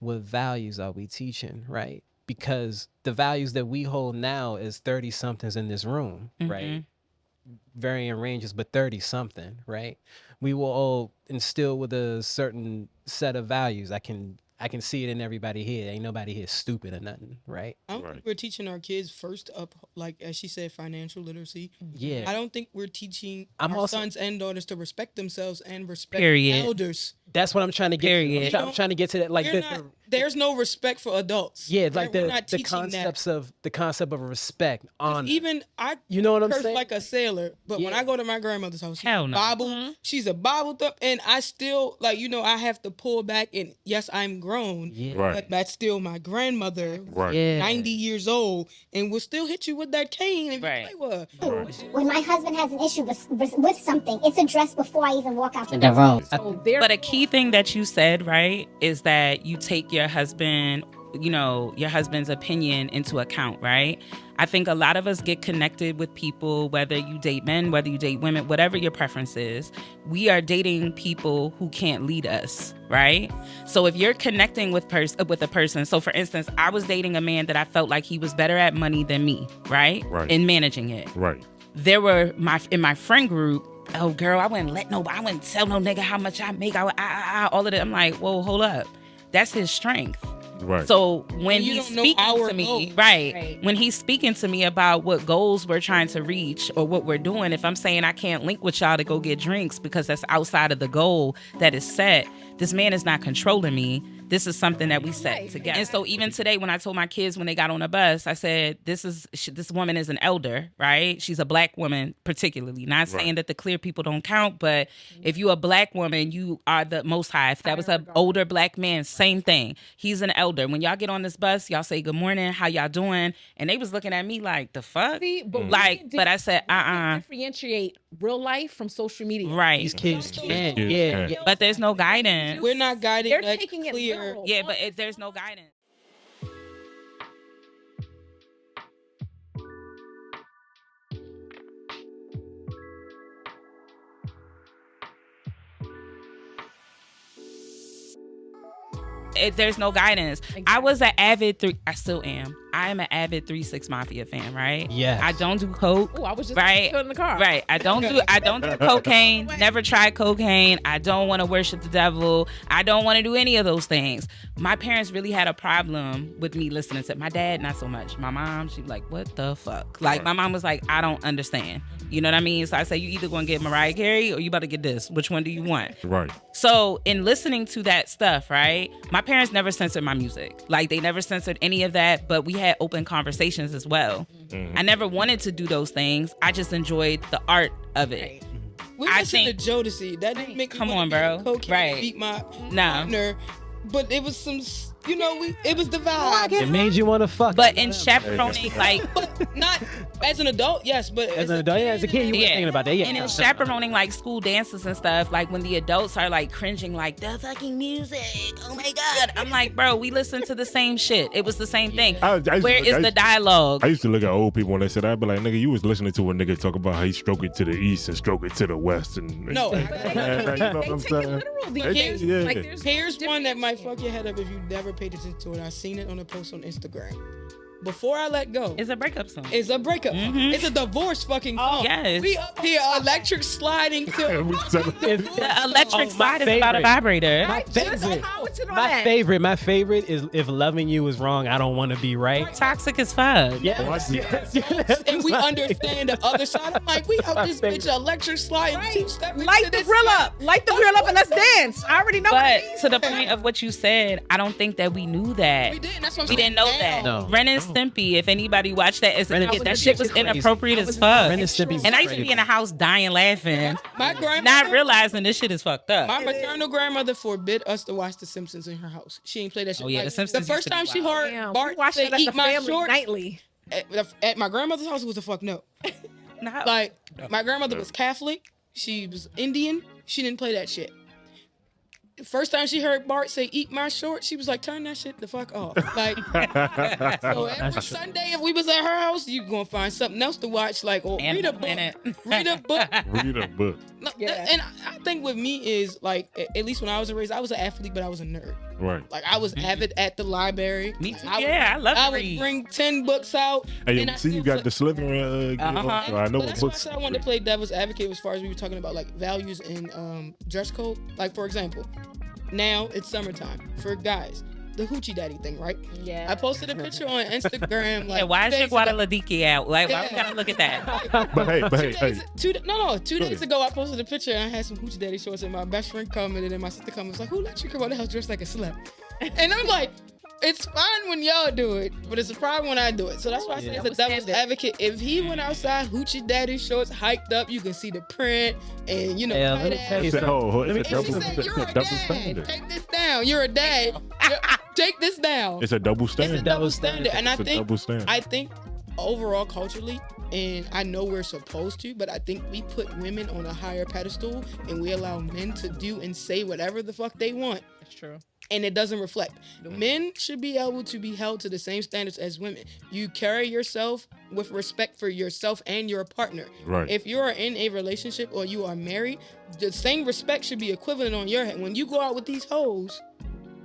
what values are we teaching, right? Because the values that we hold now is 30 somethings in this room, right? Varying ranges, but 30 something, right? We will all instill with a certain set of values. I can see it in everybody here. Ain't nobody here stupid or nothing, right? I don't think we're teaching our kids first up, like as she said, financial literacy. Yeah. I don't think we're teaching our sons and daughters to respect themselves and respect elders. That's what I'm trying to get to. I'm trying to get to that. Like there's no respect for adults. Yeah, like the concept of respect on even you know what I'm curse saying? Like a sailor, but when I go to my grandmother's house, she's a Bible up, and I still I have to pull back, and yes, I'm grown, but that's still my grandmother, 90 years old, and will still hit you with that cane if you play with her. When my husband has an issue with something, it's addressed before I even walk out the room. But a key thing that you said, right, is that you take your husband's opinion into account, right? I think a lot of us get connected with people, whether you date men, whether you date women, whatever your preference is. We are dating people who can't lead us, right? So if you're connecting with a person, so for instance, I was dating a man that I felt like he was better at money than me, right? In managing it. Right. There were in my friend group, oh girl, I wouldn't tell no nigga how much I make. All of that. I'm like, whoa, hold up. That's his strength. Right. So when he's speaking to me, when he's speaking to me about what goals we're trying to reach or what we're doing, if I'm saying I can't link with y'all to go get drinks because that's outside of the goal that is set, this man is not controlling me. This is something that we set together. And so even today, when I told my kids when they got on the bus, I said, this woman is an elder, right? She's a black woman, particularly. Not saying that the clear people don't count, but if you're a black woman, you are the most high. If that was an older black man, same thing. He's an elder. When y'all get on this bus, y'all say, good morning, how y'all doing? And they was looking at me like, the fuck? See, but I said, differentiate real life from social media. Right. These kids can't. But there's no guidance. We're not guiding. They're taking it clear. Yeah, but there's no guidance. There's no guidance. Exactly. I was an avid I still am. I am an avid 3 6 Mafia fan, right? Yeah. I don't do coke. Oh, I was just in the car. Right. I don't do cocaine. Never tried cocaine. I don't want to worship the devil. I don't want to do any of those things. My parents really had a problem with me listening to my dad, not so much. My mom, she like, what the fuck? Like my mom was like, I don't understand. You know what I mean? So I say, you either gonna get Mariah Carey or you about to get this. Which one do you want? Right. So in listening to that stuff, right? My parents never censored my music. Like they never censored any of that, but we had open conversations as well. Mm-hmm. I never wanted to do those things. I just enjoyed the art of it. We listened to Jodeci. That didn't make me want to cocaine, beat my partner. But it was some, it was the vibe. It made you want to fuck. But in chaperoning, but not as an adult, yes. But as an adult, as a kid, you were thinking about that. Yeah. And in chaperoning, like school dances and stuff, like when the adults are like cringing, like the fucking music. Oh my god! I'm like, bro, we listened to the same shit. It was the same thing. Where is the dialogue? I used to look at old people when they said that, I'd be like, nigga, you was listening to a nigga talk about how he stroke it to the east and stroke it to the west, and no, you know what I'm saying? Here's one that might fuck your head up if you never paid attention to it. I seen it on a post on Instagram. Before I Let Go. It's a breakup song. It's a breakup song. It's a divorce fucking song. Yes. We up here electric sliding to the electric slide is about a vibrator. My favorite is If Loving You Is Wrong, I Don't Want to Be Right. Toxic as fuck. Yes. And we understand the other side. I'm like, we up this bitch electric sliding two-step. Light the grill up. Light the grill up and let's dance. I already know. But to the point of what you said, I don't think that we knew that. We didn't. That's what we didn't know that. No. Ren and Stimpy, if anybody watched that as a kid, that shit was inappropriate as fuck. And I used to be in the house dying laughing, not realizing this shit is fucked up. My maternal grandmother forbid us to watch The Simpsons in her house. She ain't play that shit. Oh yeah, The Simpsons. The first time she heard Bart say "Eat my shorts" nightly at my grandmother's house, it was a fuck no. Like my grandmother was Catholic. She was Indian. She didn't play that shit. First time she heard Bart say "eat my shorts," she was like, "Turn that shit the fuck off." Like, so every Sunday, if we was at her house, you gonna find something else to watch. Like, or read a book. Read a book. Read a book. And I think with me is like, at least when I was raised, I was an athlete, but I was a nerd. Right. Like I was avid at the library. Me too. I love to I would read. bring 10 books out. Hey, see, you got the Slytherin. So I know But what that's why I books. said I wanted to play devil's advocate as far as we were talking about like values and dress code. Like for example, now it's summertime for guys. The hoochie daddy thing, right? Yeah. I posted a picture on Instagram. Like, why is your 2 days ago. Guadalupe out? Like, why we gotta look at that? But hey. 2 days ago, I posted a picture and I had some hoochie daddy shorts, and my best friend commented and my sister commented, was like, "Who let you come out the house dressed like a slut?" And I'm like, it's fine when y'all do it, but it's a problem when I do it. So that's why I say it's a devil's advocate. If he went outside, hoochie daddy shorts hiked up, you can see the print, and you know, It's a double standard. Take this down. You're a dad. Take this down. It's a double standard. It's a double standard, and I think overall culturally, and I know we're supposed to, but I think we put women on a higher pedestal, and we allow men to do and say whatever the fuck they want. That's true. And it doesn't reflect. Men should be able to be held to the same standards as women. You carry yourself with respect for yourself and your partner. Right. If you are in a relationship or you are married, the same respect should be equivalent on your head. When you go out with these hoes,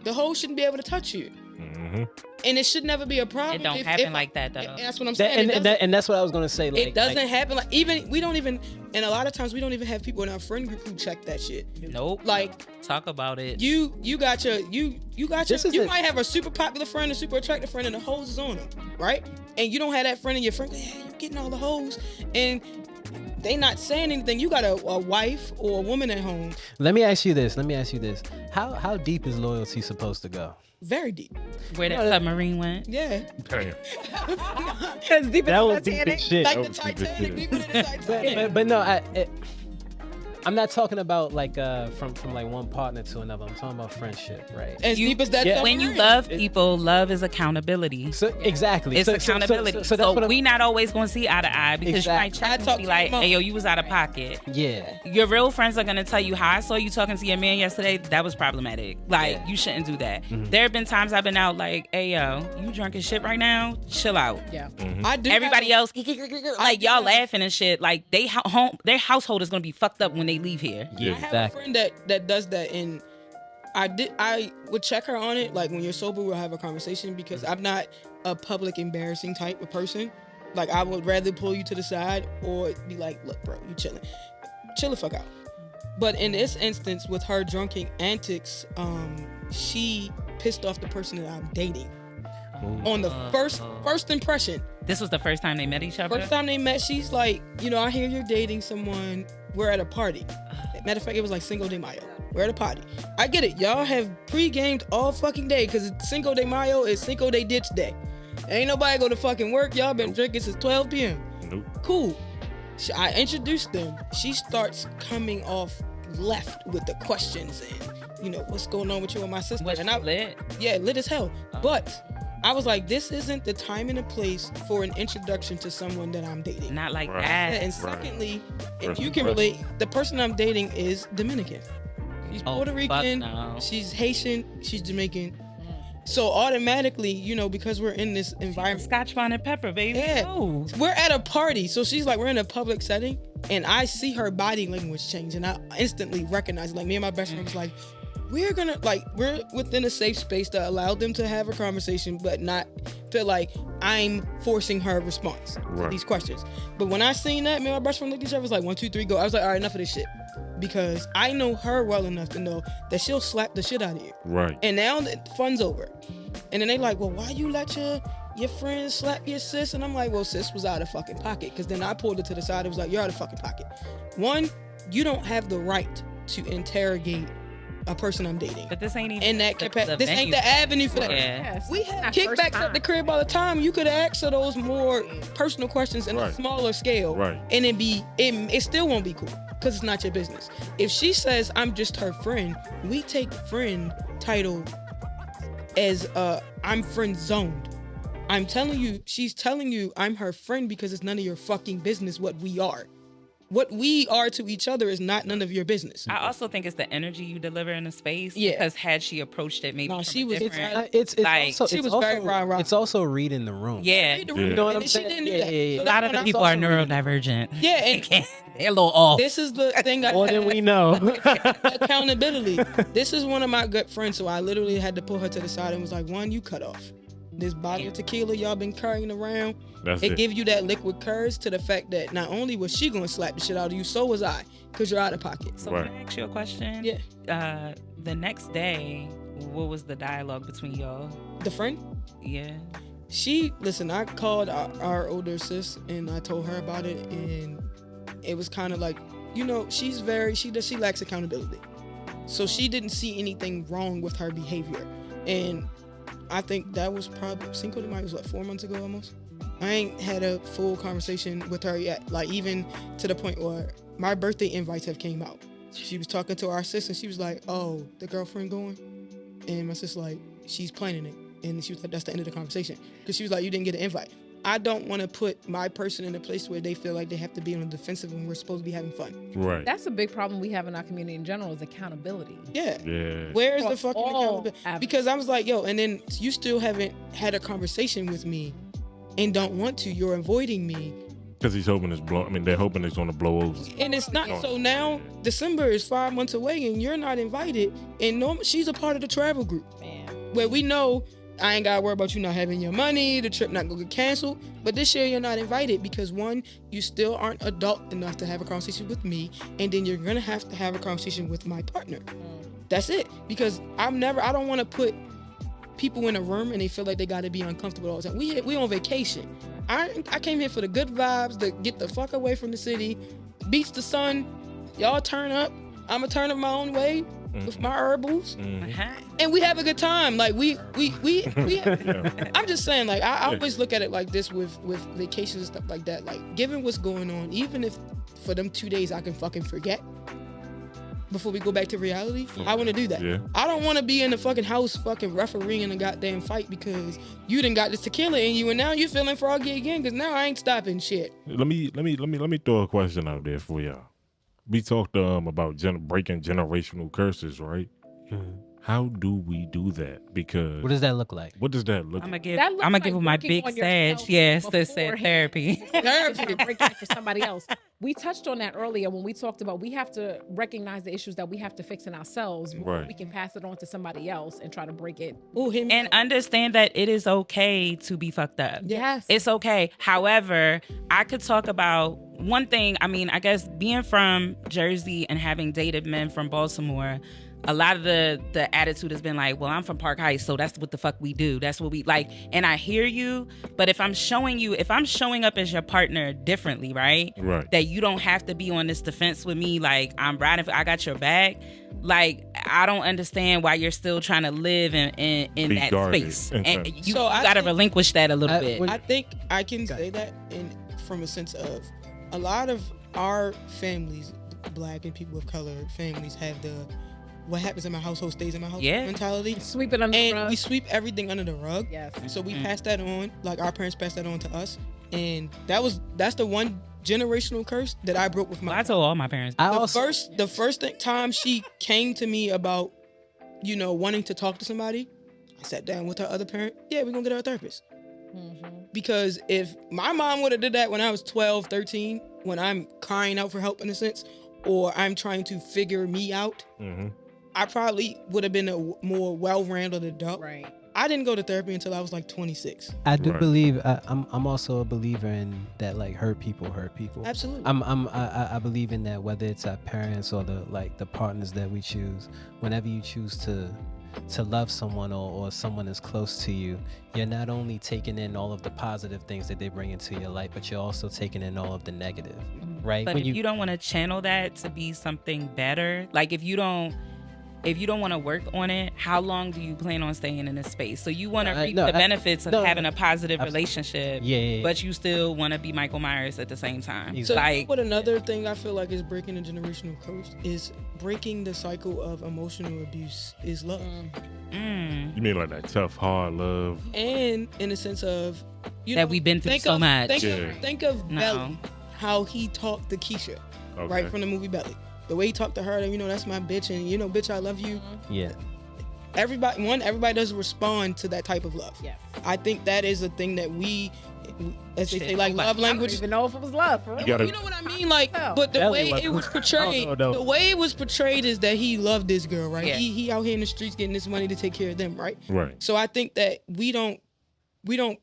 the hoes shouldn't be able to touch you. Mm-hmm. And it should never be a problem. It don't happen like that though. And that's what I'm saying. And that's what I was gonna say. Like, it doesn't happen. Like we don't even, and a lot of times we don't even have people in our friend group who check that shit. Nope. Like talk about it. You might have a super popular friend, a super attractive friend, and the hoes is on them, right? And you don't have that friend in your friend. Hey, you're getting all the hoes, and they not saying anything. You got a wife or a woman at home. Let me ask you this. How deep is loyalty supposed to go? Very deep. Where that submarine went? Yeah. Damn. As deep That as was the deep Titanic. as shit. Like the Titanic. Deeper than the Titanic. But no, I'm not talking about like from like one partner to another. I'm talking about friendship, right? As deep as that. Yeah. When you love people, love is accountability. So exactly, It's accountability. So that's what we not always going to see eye to eye because you might check and be like, "Hey, yo, you was out of pocket." Yeah. Your real friends are going to tell you, "How I saw you talking to your man yesterday. That was problematic. Like you shouldn't do that." Mm-hmm. There have been times I've been out like, "Hey, yo, you drunk as shit right now. Chill out." Yeah. Mm-hmm. I do. Everybody else, like y'all laughing and shit. Like their household is going to be fucked up when they leave here. Yeah. I have a friend that does that, and I would check her on it. Like when you're sober, we'll have a conversation because I'm not a public embarrassing type of person. Like I would rather pull you to the side or be like, "Look, bro, you chilling, chill the fuck out." But in this instance, with her drunken antics, she pissed off the person that I'm dating. On the first impression. This was the first time they met each other? First time they met, she's like, I hear you're dating someone. We're at a party. Matter of fact, it was like Cinco de Mayo. We're at a party. I get it. Y'all have pre-gamed all fucking day because Cinco de Mayo is Cinco de Ditch Day. Ain't nobody go to fucking work. Y'all been drinking since 12 p.m. Nope. Cool. I introduced them. She starts coming off left with the questions and, what's going on with you and my sister. Was and I lit? Yeah, lit as hell. But I was like, this isn't the time and the place for an introduction to someone that I'm dating. Not like Right. that. And secondly, if First you can impression. relate, the person I'm dating is Dominican. She's Puerto Rican, no. she's Haitian, she's Jamaican. So automatically, because we're in this environment. Scotch bonnet pepper, baby. Yeah. Oh. We're at a party. So she's like, we're in a public setting. And I see her body language change. And I instantly recognize it. Like me and my best friend was like, we're within a safe space that allowed them to have a conversation, but not feel like I'm forcing her response to these questions. But when I seen that, me and my best friend looked at each other, was like, 1, 2, 3, go. I was like, all right, enough of this shit. Because I know her well enough to know that she'll slap the shit out of you. Right. And now the fun's over. And then they like, well, why you let your friend slap your sis? And I'm like, well, sis was out of fucking pocket. Because then I pulled it to the side. It was like, you're out of fucking pocket. One, you don't have the right to interrogate a person I'm dating. But this ain't even in that capacity. This ain't the avenue for that. Yeah. We have kickbacks at the crib all the time. You could ask her those more personal questions in a smaller scale. Right. And it still won't be cool. Because it's not your business. If she says I'm just her friend, we take friend title as I'm friend zoned. I'm telling you, she's telling you I'm her friend because it's none of your fucking business what we are. what we are to each other is not none of your business. I also think it's the energy you deliver in the space. Yeah. Because had she approached it, maybe she was different. she was very rah-rah. It's also reading the room. Yeah. You know what I'm saying? She didn't do that. Yeah. A lot of the people are neurodivergent. Yeah, and they're a little off. this is the thing. More than we know. Accountability. This is one of my good friends, so I literally had to pull her to the side and was like, "One, you cut off this bottle of tequila y'all been carrying around. It give you that liquid courage to the fact that not only was she gonna slap the shit out of you, so was I, because you're out of pocket." So can I ask you a question? Yeah. The next day, what was the dialogue between y'all? The friend? Yeah. I called our older sis and I told her about it, and it was kind of like, she lacks accountability. So she didn't see anything wrong with her behavior. And I think that was probably, Cinco de Mayo was 4 months ago almost. I ain't had a full conversation with her yet. Like, even to the point where my birthday invites have came out. She was talking to our sis and she was like, "Oh, the girlfriend going?" And my sis like, "She's planning it." And she was like, that's the end of the conversation. Because she was like, "You didn't get an invite." I don't want to put my person in a place where they feel like they have to be on the defensive when we're supposed to be having fun. Right. That's a big problem we have in our community in general is accountability. Yeah. Where is the fucking accountability? Because I was like, yo, and then you still haven't had a conversation with me and don't want to. You're avoiding me. Because he's hoping they're hoping it's going to blow over. And it's not. So now December is 5 months away and you're not invited. And she's a part of the travel group. Man. Where we know I ain't got to worry about you not having your money, the trip not going to get canceled. But this year you're not invited because, one, you still aren't adult enough to have a conversation with me. And then you're going to have a conversation with my partner. That's it. Because I don't want to put people in a room and they feel like they got to be uncomfortable all the time. We on vacation. I came here for the good vibes, to get the fuck away from the city. Beats the sun. Y'all turn up. I'm going to turn up my own way. With my herbals, and we have a good time. Like we I'm just saying, like I always look at it like this with vacations and stuff like that. Like, given what's going on, even if for them 2 days I can fucking forget before we go back to reality, I want to do that. Yeah. I don't want to be in the fucking house fucking refereeing a goddamn fight because you done got this tequila in you and now you feeling froggy again because now I ain't stopping shit. Let me throw a question out there for y'all. We talked about breaking generational curses, right? Mm-hmm. How do we do that? Because what does that look like? I'm gonna give him my big sadge. Yes, that said therapy. Breaking it for somebody else. We touched on that earlier when we talked about we have to recognize the issues that we have to fix in ourselves before we can pass it on to somebody else and try to break it. And understand that it is okay to be fucked up. Yes. It's okay. However, I could talk about one thing. I mean, I guess being from Jersey and having dated men from Baltimore, a lot of the attitude has been like, well, I'm from Park Heights, so that's what the fuck we do. That's what we like. And I hear you, but if I'm showing up as your partner differently, right? That you don't have to be on this defense with me, like I'm riding, I got your back. Like, I don't understand why you're still trying to live in that space. And you gotta relinquish that a little bit. I think I can say that from a sense of a lot of our families, Black and people of color families, have the what happens in my household stays in my house mentality. Sweep it under the rug. And we sweep everything under the rug. Yes. So we pass that on, like our parents passed that on to us. And that's the one generational curse that I broke with my I told all my parents. The first time she came to me about, wanting to talk to somebody, I sat down with her other parent. Yeah, we're going to get our therapist. Mm-hmm. Because if my mom would have did that when I was 12, 13, when I'm crying out for help in a sense, or I'm trying to figure me out, I probably would have been a more well-rounded adult. Right. I didn't go to therapy until I was like 26. I do believe I'm also a believer in that, like, hurt people. Absolutely. I believe in that, whether it's our parents or the partners that we choose. Whenever you choose to love someone or someone is close to you, you're not only taking in all of the positive things that they bring into your life, but you're also taking in all of the negative, right? But if you don't want to channel that to be something better, like if you don't want to work on it, how long do you plan on staying in this space? So you want to reap the benefits of having a positive relationship, but you still want to be Michael Myers at the same time. So what another thing I feel like is breaking the generational curse is breaking the cycle of emotional abuse is love. You mean like that tough, hard love? And in the sense of, that we've been through so much. Think of Belly. how he talked to Keisha, right from the movie Belly. The way he talked to her, and that's my bitch, and bitch, I love you. Yeah. Everybody doesn't respond to that type of love. Yes. I think that is a thing that we, as they say, like love language. I don't even know if it was love. You know what I mean? Like, but the way it was portrayed, is that he loved this girl, right? Yeah. He out here in the streets getting this money to take care of them, right? Right. So I think that we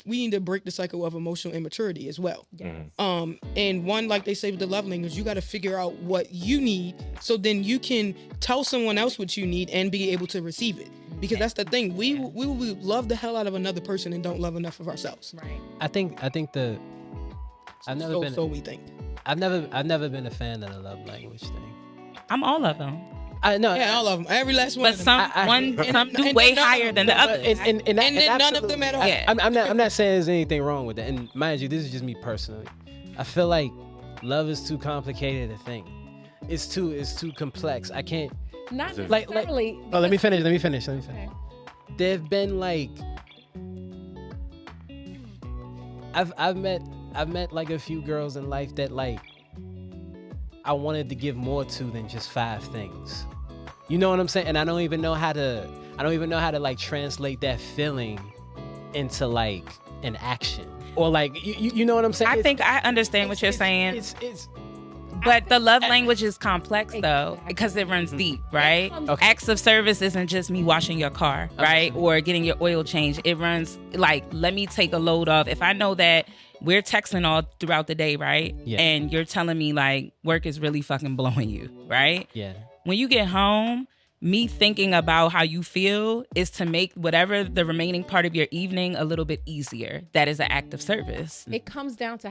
need to break the cycle of emotional immaturity as well. Yes. And one, like they say with the love language, you got to figure out what you need so then you can tell someone else what you need and be able to receive it. Because that's the thing. We love the hell out of another person and don't love enough of ourselves. Right. I think I've never been a fan of the love language thing. I'm all of them. I know. Yeah, all of them. Every last one. But some do way higher than the others. And none of them at all. Yeah. I'm not saying there's anything wrong with that. And mind you, this is just me personally. I feel like love is too complicated a thing. It's too complex. I can't. Not necessarily. Let me finish. Okay. There've been like I've met like a few girls in life that like I wanted to give more to than just 5 things. You know what I'm saying? And I don't even know how to like translate that feeling into like an action or like you know what I'm saying? I think I understand what you're saying. But the love language is complex though, because it runs deep, right? Okay. Acts of service isn't just me washing your car, right? Or getting your oil changed. It runs like, let me take a load off. If I know that we're texting all throughout the day, right? Yeah. And you're telling me like work is really fucking blowing you, right? Yeah. When you get home, me thinking about how you feel is to make whatever the remaining part of your evening a little bit easier. That is an act of service. It comes down to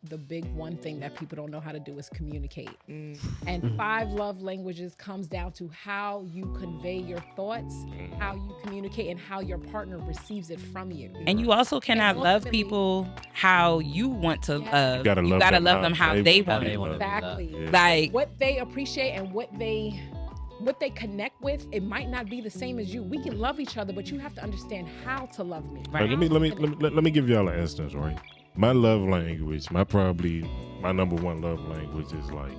the big one thing that people don't know how to do is communicate. And 5 love languages comes down to how you convey your thoughts, how you communicate, and how your partner receives it from you. And you also cannot love people how you want to love. You gotta love them how they want to. Exactly. Yeah. Like what they appreciate and what they connect with, it might not be the same as you. We can love each other, but you have to understand how to love me. Right? Let me give y'all an instance, right? My love language, my number one love language is like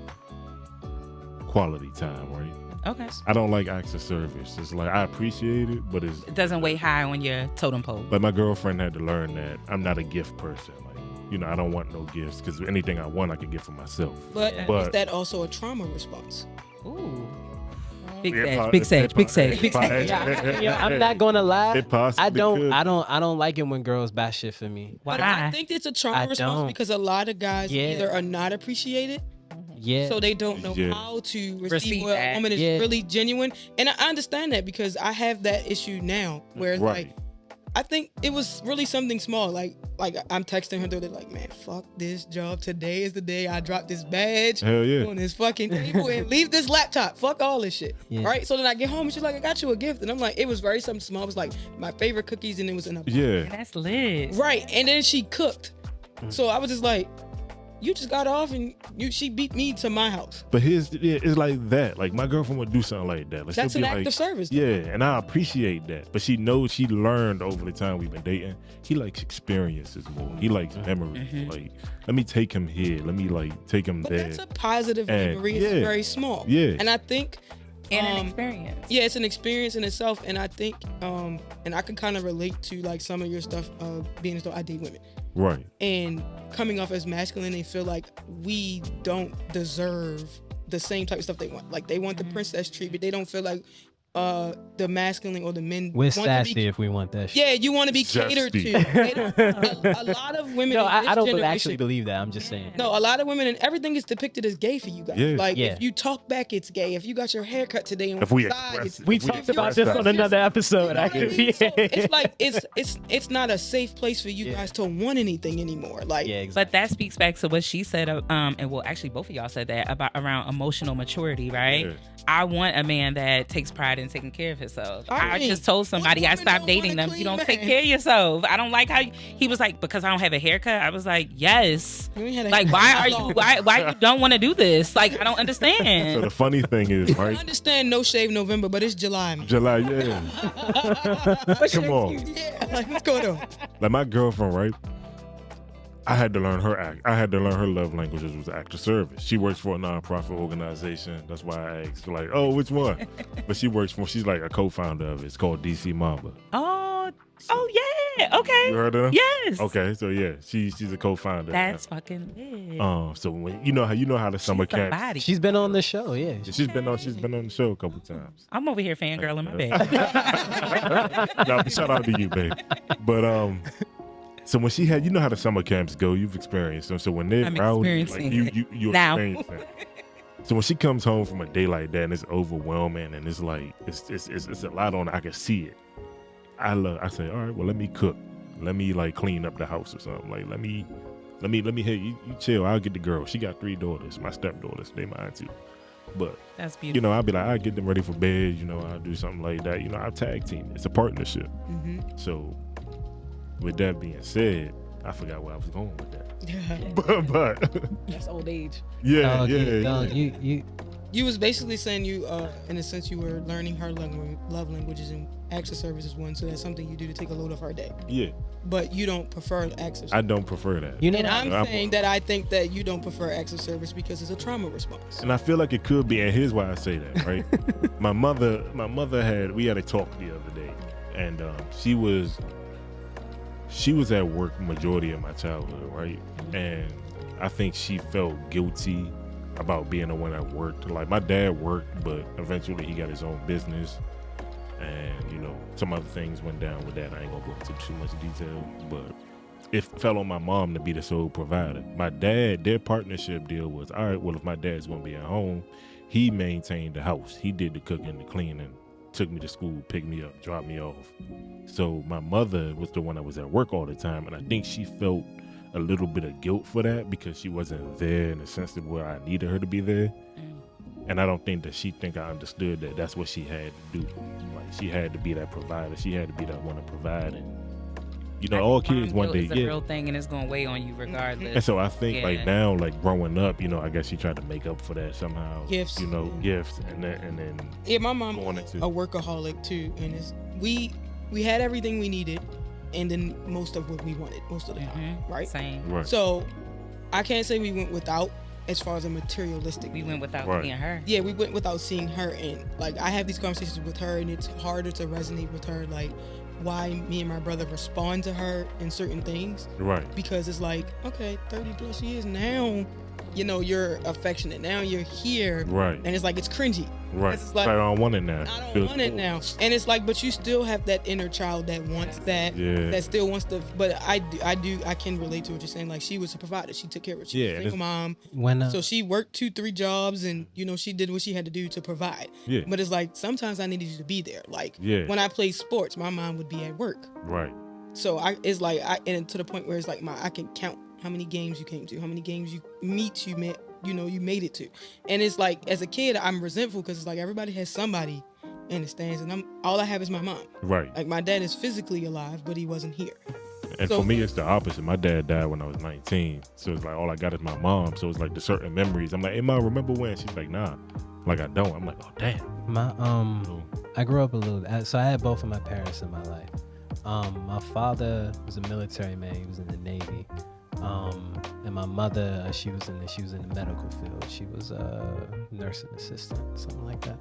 quality time, right? Okay. I don't like acts of service. It's like I appreciate it, but it doesn't weigh high on your totem pole. Like my girlfriend had to learn that I'm not a gift person. Like, I don't want no gifts because anything I want, I can get for myself. But is that also a trauma response? Ooh. Big sage. I'm not gonna lie. I don't like it when girls buy shit for me. Why? But I think it's a trauma response because a lot of guys either are not appreciated. Yeah. So they don't know how to receive when a woman is really genuine. And I understand that because I have that issue now where like I think it was really something small. Like I'm texting her, they're like, man, fuck this job. Today is the day I drop this badge on this fucking table and leave this laptop. Fuck all this shit. Yeah. Right? So then I get home and she's like, I got you a gift. And I'm like, it was very something small. It was like my favorite cookies and it was in a box. Yeah. That's lit. Right. And then she cooked. So I was just like, you just got off and she beat me to my house. But it's like that. Like my girlfriend would do something like that. Like, that's an act of service. Yeah, and I appreciate that. But she knows she learned over the time we've been dating. He likes experiences more. He likes memories. Like, let me take him here. Let me like take him there. That's a positive memory. It's very small. Yeah. And I think and an experience. Yeah, it's an experience in itself. And I think and I can kind of relate to like some of your stuff being as though I date women. Right. And coming off as masculine, they feel like we don't deserve the same type of stuff they want. Like they want the princess treatment. They don't feel like the masculine or the men. We're sassy if we want that shit. Yeah, you want to be catered to. A lot of women. No, I don't actually believe that. I'm just saying. No, a lot of women and everything is depicted as gay for you guys. Yeah. Like if you talk back, it's gay. If you got your hair cut today and we talked about this on another episode. Actually, so it's like it's not a safe place for you guys to want anything anymore. Like, But that speaks back to what she said. And well, actually, both of y'all said that about around emotional maturity, right? Yeah. I want a man that takes pride in taking care of himself. I just told somebody I stopped dating them. You don't take care of yourself. I don't like how he was like, because I don't have a haircut. I was like, yes. Like, why you don't want to do this? Like, I don't understand. So the funny thing is, right? I understand No Shave November, but it's July. July, yeah. Come on. Yeah, like what's going on? Like my girlfriend, right? I had to learn her I had to learn her love language was act of service. She works for a nonprofit organization. That's why I asked, like, oh, which one? But she's like a co-founder of it. It's called DC Mamba. Oh yeah. Okay. You heard of them? Yes. Okay, so yeah, she's a co-founder. That's fucking lit. So when you know how the summer camp. She's been on the show, yeah. She's been on the show a couple times. I'm over here fangirling my bed. No, shout out to you, babe. But so when she had, how the summer camps go, you've experienced them. So when they're rowdy, like you now. experience that. So when she comes home from a day like that and it's overwhelming and it's like it's a lot on, I can see it. I say, all right, well, let me cook. Let me like clean up the house or something. Like let me hey, you chill. I'll get the girl. She got 3 daughters, my stepdaughters. They mine too. But that's beautiful. I'll be like, I'll get them ready for bed. I'll do something like that. I'll tag team. It's a partnership. Mm-hmm. So with that being said, I forgot where I was going with that. but that's old age. Yeah, You was basically saying you, in a sense, you were learning her love languages, and acts of service is one. So that's something you do to take a load off her day. Yeah. But you don't prefer acts of service. I don't prefer that. And I'm saying that I think that you don't prefer acts of service because it's a trauma response. And I feel like it could be. And here's why I say that, right? my mother we had a talk the other day, and she was at work majority of my childhood, right? And I think she felt guilty about being the one that worked. Like my dad worked, but eventually he got his own business, and some other things went down with that. I ain't gonna go into too much detail, but it fell on my mom to be the sole provider. My dad, their partnership deal was, all right, well, if my dad's gonna be at home, he maintained the house. He did the cooking, the cleaning, took me to school, picked me up, dropped me off. So my mother was the one that was at work all the time, and I think she felt a little bit of guilt for that because she wasn't there in the sense of where I needed her to be there. And I don't think that she think I understood that that's what she had to do. Like she had to be that provider. She had to be that one to provide. And all kids one day, it's a real thing, and it's gonna weigh on you regardless. And so I think like now, like growing up, I guess she tried to make up for that somehow. Gifts, gifts, and then. Yeah, my mom was a workaholic too, and we had everything we needed, and then most of what we wanted most of the time, right? Same. Right. So I can't say we went without. As far as a materialistic, we went without seeing her. Yeah, we went without seeing her, and like I have these conversations with her, and it's harder to resonate with her, like why me and my brother respond to her in certain things. Right. Because it's like, okay, 30 plus years now, you're affectionate. Now you're here. Right. And it's like, it's cringy. Right. It's like, I don't want it now. I don't want it now. And it's like, but you still have that inner child that wants that. Yeah. That still wants to, but I can relate to what you're saying. Like she was a provider. She took care of it. She was a single mom. So she worked 2-3 jobs and, she did what she had to do to provide. Yeah. But it's like, sometimes I needed you to be there. Like when I played sports, my mom would be at work. Right. So and to the point where it's like I can count how many games you came to, how many games you met, you made it to. And it's like, as a kid, I'm resentful because it's like everybody has somebody in the stands, and all I have is my mom. Right. Like my dad is physically alive, but he wasn't here. And for me, it's the opposite. My dad died when I was 19. So it's like all I got is my mom. So it's like the certain memories. I'm like, hey, Mom, remember when? She's like, nah. Like I don't. I'm like, oh, damn. I grew up a little, so I had both of my parents in my life. My father was a military man. He was in the Navy. And my mother, she was in the medical field. She was a nursing assistant, something like that.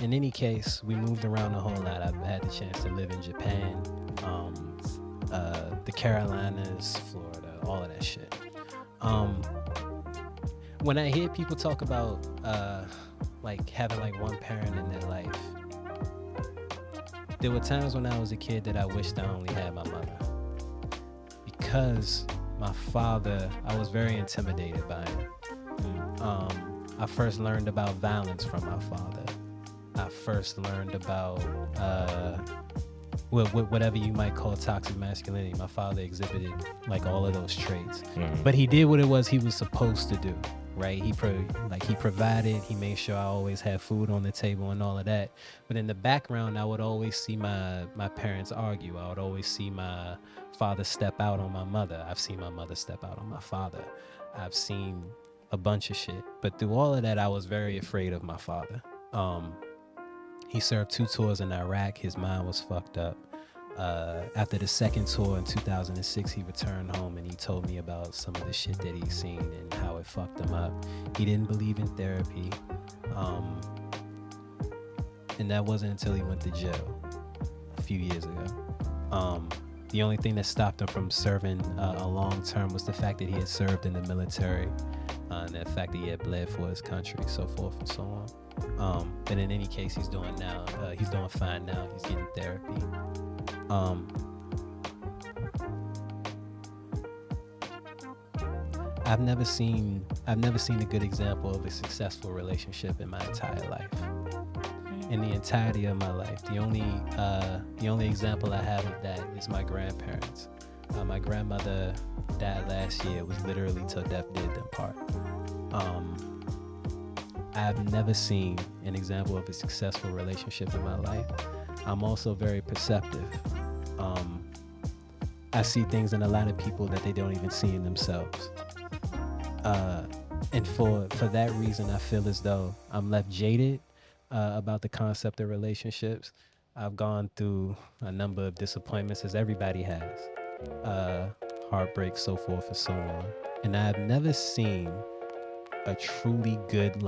In any case, we moved around a whole lot. I've had the chance to live in Japan, the Carolinas, Florida, all of that shit. When I hear people talk about like having like one parent in their life, there were times when I was a kid that I wished I only had my mother. Because my father, I was very intimidated by him. I first learned about violence from my father. I first learned about whatever you might call toxic masculinity. My father exhibited like all of those traits. But he did what it was he was supposed to do, right? He provided, he made sure I always had food on the table and all of that. But in the background, I would always see my parents argue. I would always see my father step out on my mother. I've seen my mother step out on my father. I've seen a bunch of shit. But through all of that, I was very afraid of my father. He served 2 tours in Iraq. His mind was fucked up. after the second tour in 2006, he returned home and he told me about some of the shit that he's seen and how it fucked him up. He didn't believe in therapy. And that wasn't until he went to jail a few years ago. The only thing that stopped him from serving a long term was the fact that he had served in the military and the fact that he had bled for his country, so forth and so on. But in any case, he's doing fine now. He's getting therapy. I've never seen a good example of a successful relationship in my entire life. In the entirety of my life, the only example I have of that is my grandparents. My grandmother died last year. It was literally till death did them part. I've never seen an example of a successful relationship in my life. I'm also very perceptive. I see things in a lot of people that they don't even see in themselves. And for that reason, I feel as though I'm left jaded about the concept of relationships. I've gone through a number of disappointments, as everybody has, heartbreak, so forth and so on. And I've never seen a truly good,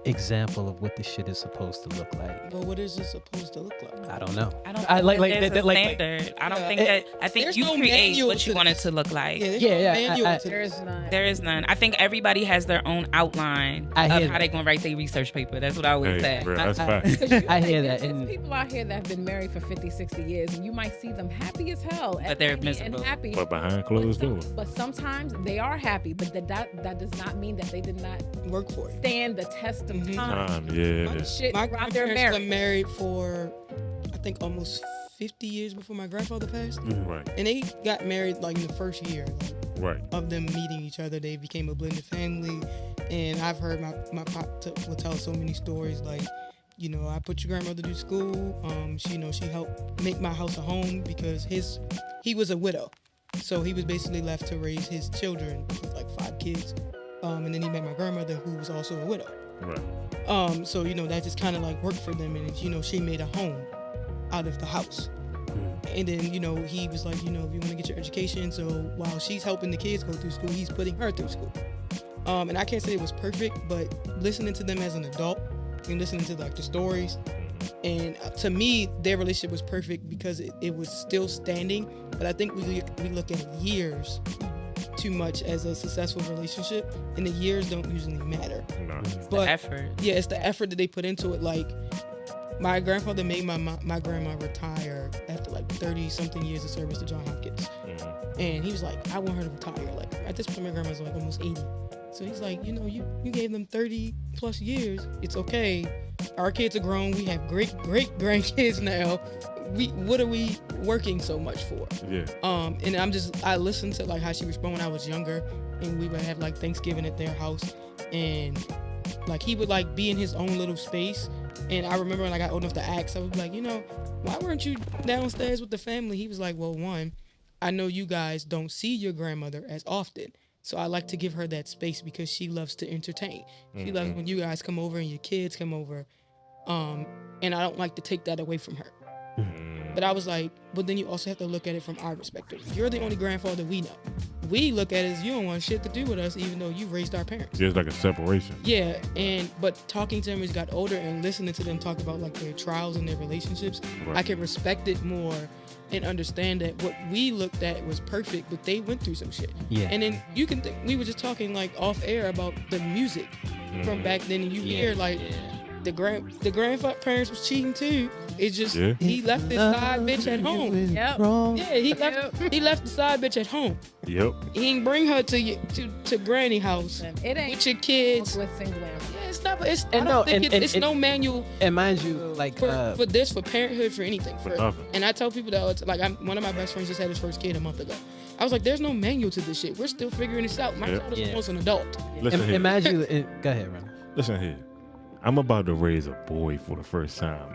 example of what this shit is supposed to look like. But what is it supposed to look like? I don't know. I don't think there's a standard. I don't think that. I think you create what you want it to look like. There is none. There is none. I think everybody has their own outline of how they're gonna write their research paper. That's what I always say. Bro, that's fact. I hear that. There's people out here that have been married for 50, 60 years, and you might see them happy as hell, but they're miserable. and happy. But behind closed doors. But sometimes they are happy, but that does not mean that they did not Work for it. stand the test of time. Yeah. Shit, My throughout their grandparents got marriage. married for, I think, almost 50 years before my grandfather passed. Right. And they got married in the first year Right. of them meeting each other. They became a blended family. And I've heard my pop will tell so many stories I put your grandmother to school. She helped make my house a home because he was a widow. So he was basically left to raise his children with 5 kids. And then he met my grandmother, who was also a widow. Right. So that just kind of worked for them, and she made a home out of the house. And then he was like, if you want to get your education, so while she's helping the kids go through school, he's putting her through school. And I can't say it was perfect, but listening to them as an adult and listening to the stories, and to me their relationship was perfect because it was still standing. But I think we look at years too much as a successful relationship, and the years don't usually matter. No. But the effort. Yeah, it's the effort that they put into it. My grandfather made my grandma retire after 30 something years of service to John Hopkins. And he was like, I want her to retire. At this point my grandma's almost 80. So he's like, you gave them 30 plus years. It's okay. Our kids are grown. We have great grandkids now. What are we working so much for? Yeah. And I listened to how she was born when I was younger, and we would have Thanksgiving at their house, and he would be in his own little space. And I remember when I got old enough to ask, I was like, why weren't you downstairs with the family? He was like, well, one, I know you guys don't see your grandmother as often, so I like to give her that space because she loves to entertain. She loves when you guys come over and your kids come over, and I don't like to take that away from her. But I was like, but then you also have to look at it from our perspective. You're the only grandfather we know. We look at it as you don't want shit to do with us, even though you raised our parents. There's a separation. Yeah, but talking to them as got older and listening to them talk about their trials and their relationships, Right. I can respect it more and understand that what we looked at was perfect, but they went through some shit. Yeah. And then you can think, we were just talking off air about the music from back then, and you hear the grandparents was cheating too. It's just he left his side bitch at home. Yep. Yeah, he left the side bitch at home. Yep. He didn't bring her to granny house It ain't with your kids. glitz and glamour. Yeah, it's not. It's And I don't no, think and- it's and- no manual And mind you, for this, for parenthood, for anything. For nothing. And I tell people that one of my best friends just had his first kid a month ago. I was like, there's no manual to this shit. We're still figuring this out. My child is almost an adult. Listen here. imagine. Go ahead, Ron. Listen here. I'm about to raise a boy for the first time.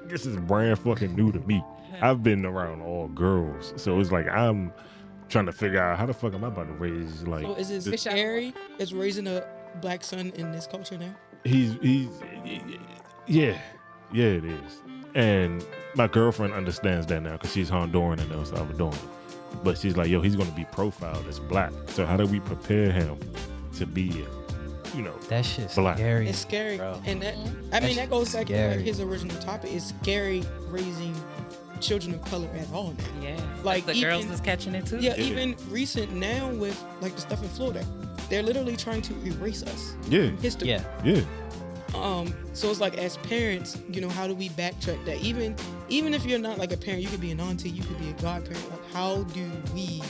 This is brand fucking new to me. I've been around all girls, so it's I'm trying to figure out how the fuck am I about to raise So is it scary? Is raising a black son in this culture now? Yeah, it is. And my girlfriend understands that now because she's Honduran and El Salvadoran. But she's like, yo, he's going to be profiled as black. So how do we prepare him to be, that shit's black? Scary. It's scary. Bro. And that goes back to like his original topic. It's scary raising children of color at all now. Yeah. Like the girls is catching it too. Yeah, even recent now with like the stuff in Florida. They're literally trying to erase us. Yeah. From history. Yeah. So it's like as parents, how do we backtrack that? Even if you're not like a parent, you could be an auntie, you could be a godparent. Like how do we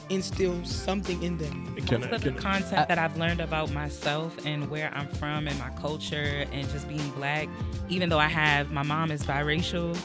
instill something in them? Most of the content that I've learned about myself and where I'm from and my culture and just being black, even though my mom is biracial,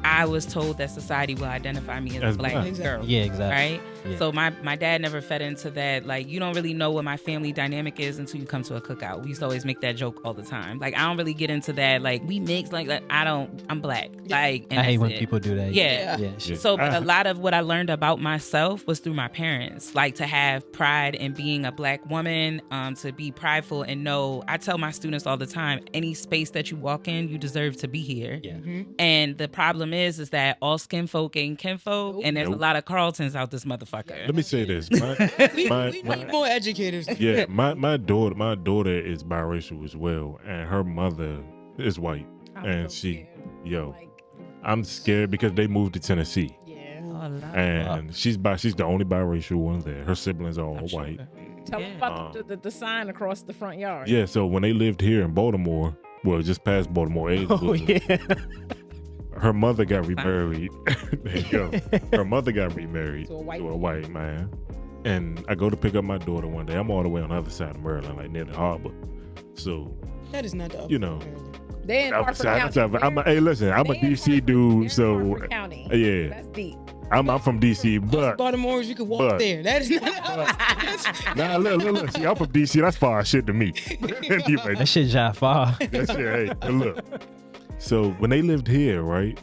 I was told that society will identify me as a black girl. Yeah, exactly. Right? Yeah. So my dad never fed into that. Like, you don't really know what my family dynamic is until you come to a cookout. We used to always make that joke all the time. Like, I don't really get into that. Like, we mix, like I'm black. Like, and I hate when it. people do that. Yeah. Yeah. So but a lot of what I learned about myself was through my parents. Like, to have pride in being a black woman, to be prideful and know, I tell my students all the time, any space that you walk in, you deserve to be here. Yeah. Mm-hmm. And the problem is that all skin folk ain't kinfolk, and there's a lot of Carltons out this motherfucker. Let me say this. We need more educators. Yeah, my daughter is biracial as well, and her mother is white. And I'm scared because they moved to Tennessee. Yeah. And she's the only biracial one there. Her siblings are all white. Tell them about the sign across the front yard. Yeah, so when they lived here in Baltimore, well, just past Baltimore, her mother got remarried. There you go. Her mother got remarried to a white man. And I go to pick up my daughter one day. I'm all the way on the other side of Maryland, like near the harbor. So that is not the upper They're in Harford County. Hey, listen, I'm a DC dude, so Harford County. Yeah, that's deep. I'm from DC, but Baltimoreans, you can walk there. That is not. Nah, look. See, I'm from DC. That's far as shit to me. Anyway, that shit jive far. That shit. Hey, look. So when they lived here, right,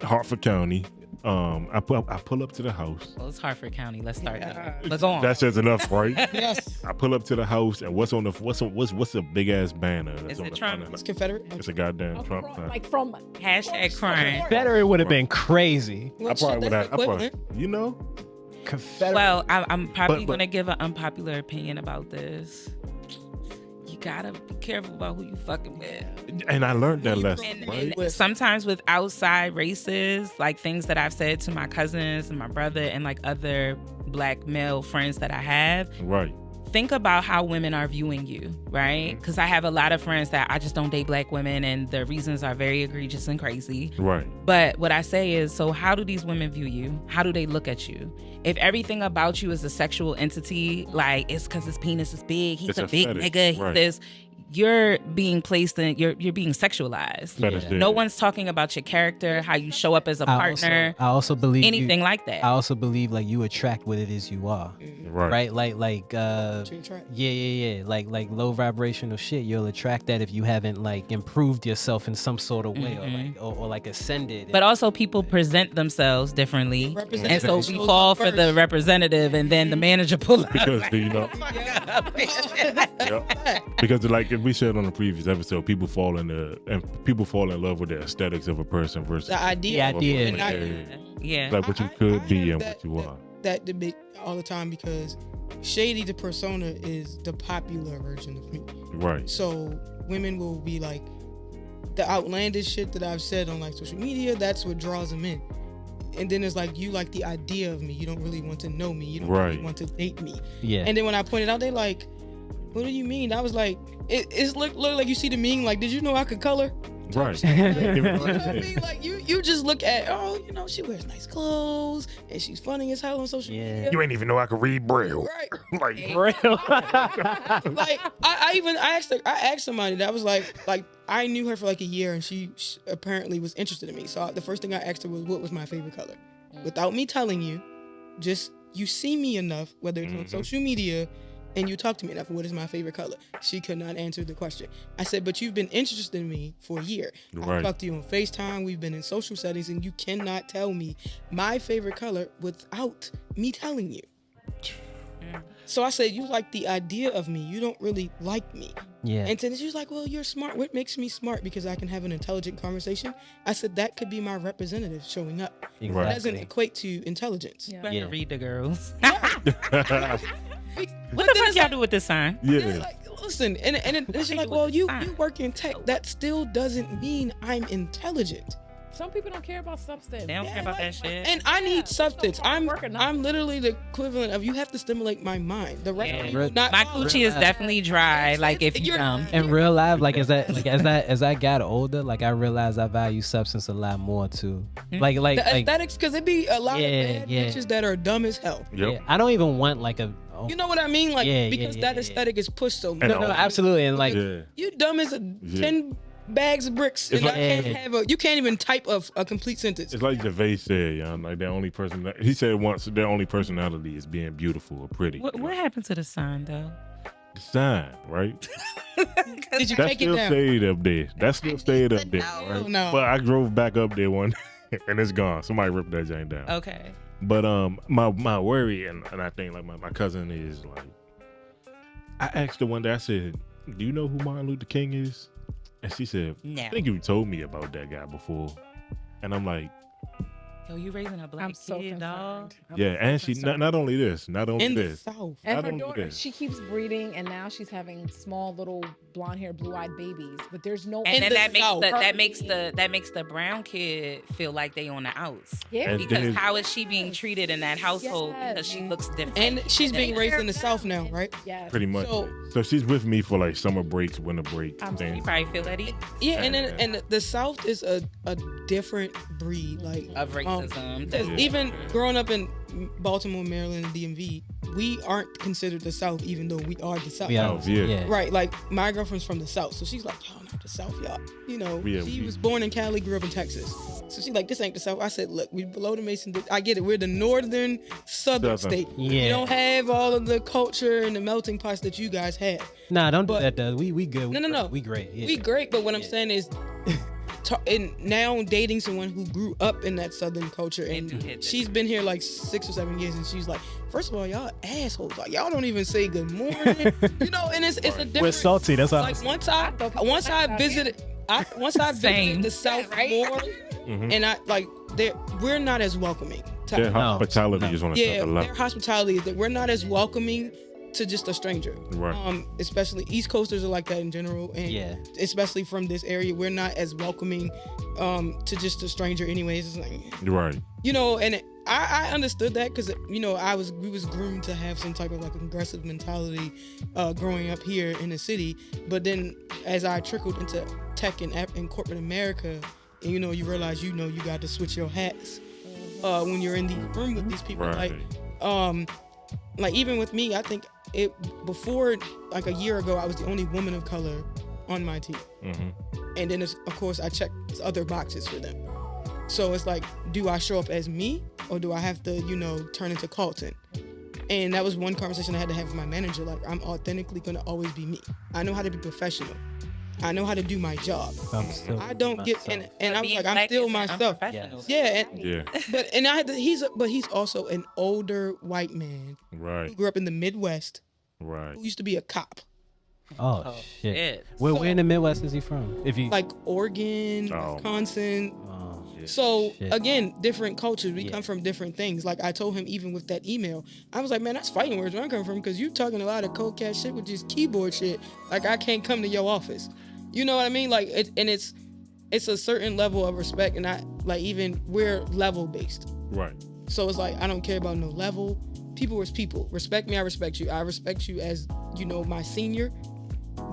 Harford County, I pull up to the house. Well, it's Harford County. Let's start there. Let's go on. That says enough, right? Yes. I pull up to the house, and what's a big ass banner? Is it Trump? It's Confederate. It's a goddamn Trump sign. Like from hashtag crime. Confederate would have been crazy. I probably would have. Confederate. Well, I'm probably going to give an unpopular opinion about this. You gotta be careful about who you fucking with. And I learned that lesson, right? And sometimes with outside races, like things that I've said to my cousins and my brother and like other black male friends that I have. Right. Think about how women are viewing you, right? Because I have a lot of friends that I just don't date black women and the reasons are very egregious and crazy. Right. But what I say is, so how do these women view you? How do they look at you? If everything about you is a sexual entity, like it's because his penis is big, he's a big nigga, he's this, you're being placed in, you're being sexualized. No one's talking about your character, how you show up as a partner. I also believe anything like that. I also believe like you attract what it is you are. Right. Like like low vibrational shit. You'll attract that if you haven't like improved yourself in some sort of way or like ascended. But also people present themselves differently, and so we fall for the representative, and then the manager pull up. Because because like we said on the previous episode, people fall in love with the aesthetics of a person versus the idea. Yeah. Like what you could be and what you are. That debate all the time because Shady, the persona, is the popular version of me. Right. So women will be like, the outlandish shit that I've said on like social media, that's what draws them in. And then it's like, you like the idea of me. You don't really want to know me. You don't really want to date me. Yeah. And then when I pointed out, they're like, what do you mean? I was like, it's look like you see the meme, like, did you know I could color? Right. You know what I mean? Like you just look at, she wears nice clothes and she's funny as hell on social media. You ain't even know I could read Braille. Right. Like Braille. Like I asked somebody that was like I knew her for like a year and she apparently was interested in me. So the first thing I asked her was, what was my favorite color? Without me telling you, just you see me enough, whether it's on social media, and you talk to me enough, what is my favorite color? She could not answer the question. I said, but you've been interested in me for a year. I talked to you on FaceTime. We've been in social settings, and you cannot tell me my favorite color without me telling you. So I said, you like the idea of me. You don't really like me. Yeah. And then she was like, well, you're smart. What makes me smart? Because I can have an intelligent conversation. I said, that could be my representative showing up. Exactly. It doesn't equate to intelligence. You better read the girls. Yeah. What the fuck y'all do with this sign? Yeah. Like, listen, and it's like, well, you work in tech. That still doesn't mean I'm intelligent. Some people don't care about substance. They don't care about that shit. And I need substance. I'm literally the equivalent of you have to stimulate my mind. The rest of you not my coochie is definitely dry. Like if you in real life, like as I got older, like I realized I value substance a lot more too. Like the aesthetics, because it be a lot of bad bitches that are dumb as hell. Yeah, I don't even want like a. You know what I mean? Like because that aesthetic is pushed so much. No, absolutely, and like you dumb as 10 bags of bricks, and you can't even type a complete sentence. It's like Gervais said, like the only person he said once, their only personality is being beautiful or pretty. What happened to the sign though? The sign, right? Did you that take it down? Stayed up there. That still stayed up there, right? No. But I drove back up there one, and it's gone. Somebody ripped that joint down. Okay. But my worry, and I think like my cousin is like, I asked her one day. I said, "Do you know who Martin Luther King is?" And she said, no. I think you told me about that guy before. And I'm like, yo, you raising a black kid, dog? And she not only this, in the South. And her daughter, she keeps breeding, and now she's having small little blonde-haired, blue-eyed babies. But there's no. And then that makes the brown kid feel like they on the outs. Yeah. Because how is she being treated in that household? Yes. Because she looks different. And she's being raised in the South now, right? Yes. Pretty much. So she's with me for like summer breaks, winter break. You probably feel at ease. Yeah, and the South is a different breed, like of racism. Even growing up in Baltimore, Maryland, and DMV, we aren't considered the South, even though we are the South. Right, like my girlfriend's from the South, so she's like, y'all not the South, y'all. You know, she was born in Cali, grew up in Texas. So she's like, this ain't the South. I said, look, we below the Mason. I get it. We're the northern southern state. Yeah. We don't have all of the culture and the melting pots that you guys have. Nah, don't do that, though. We good. No. We great. Yeah. We great, but what I'm saying is, and now dating someone who grew up in that southern culture, and she's been here like 6 or 7 years, and she's like, first of all, y'all assholes, like y'all don't even say good morning, you know, and it's a different. We're salty. That's all. Like once I visited the South more, and I like we're not as welcoming. Their hospitality is on a level. Their hospitality is that we're not as welcoming to just a stranger. Right. Especially East Coasters are like that in general, and especially from this area, we're not as welcoming to just a stranger. Anyways, it's like, right. You know, and I understood that because you know we was groomed to have some type of like aggressive mentality growing up here in the city. But then as I trickled into tech and corporate America, and you know, you realize you got to switch your hats when you're in the room with these people. Right. Like even with me, I think before like a year ago, I was the only woman of color on my team. And then of course I checked other boxes for them. So it's like, do I show up as me, or do I have to, turn into Carlton? And that was one conversation I had to have with my manager. Like, I'm authentically gonna always be me. I know how to be professional. I know how to do my job. I don't get, and I was like, I'm still myself. Yeah. But he's also an older white man. Right. Who grew up in the Midwest. Right. Who used to be a cop. Oh shit. Where in the Midwest is he from? Like Oregon, Wisconsin. So again, different cultures. We come from different things. Like I told him, even with that email, I was like, man, that's fighting words where I'm coming from, because you talking a lot of cold cat shit with just keyboard shit. Like I can't come to your office. You know what I mean? Like it's a certain level of respect, and we're level based. Right. So it's like I don't care about no level. People is people. Respect me, I respect you. I respect you as my senior.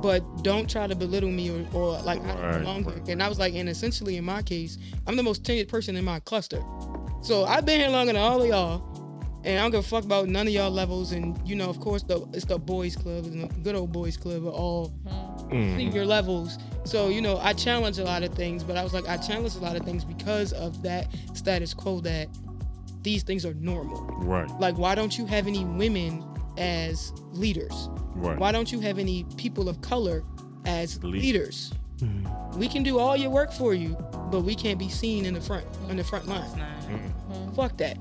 But don't try to belittle me or like I don't belong here. And I was like, and essentially in my case, I'm the most tenured person in my cluster. So I've been here longer than all of y'all, and I don't give a fuck about none of y'all levels. And of course, it's the boys club, and the good old boys club are all senior levels. So I challenge a lot of things, but I was like, I challenge a lot of things because of that status quo that these things are normal. Right. Like, why don't you have any women as leaders? Right. Why don't you have any people of color as leaders? We can do all your work for you, but we can't be seen in the front line. Fuck that.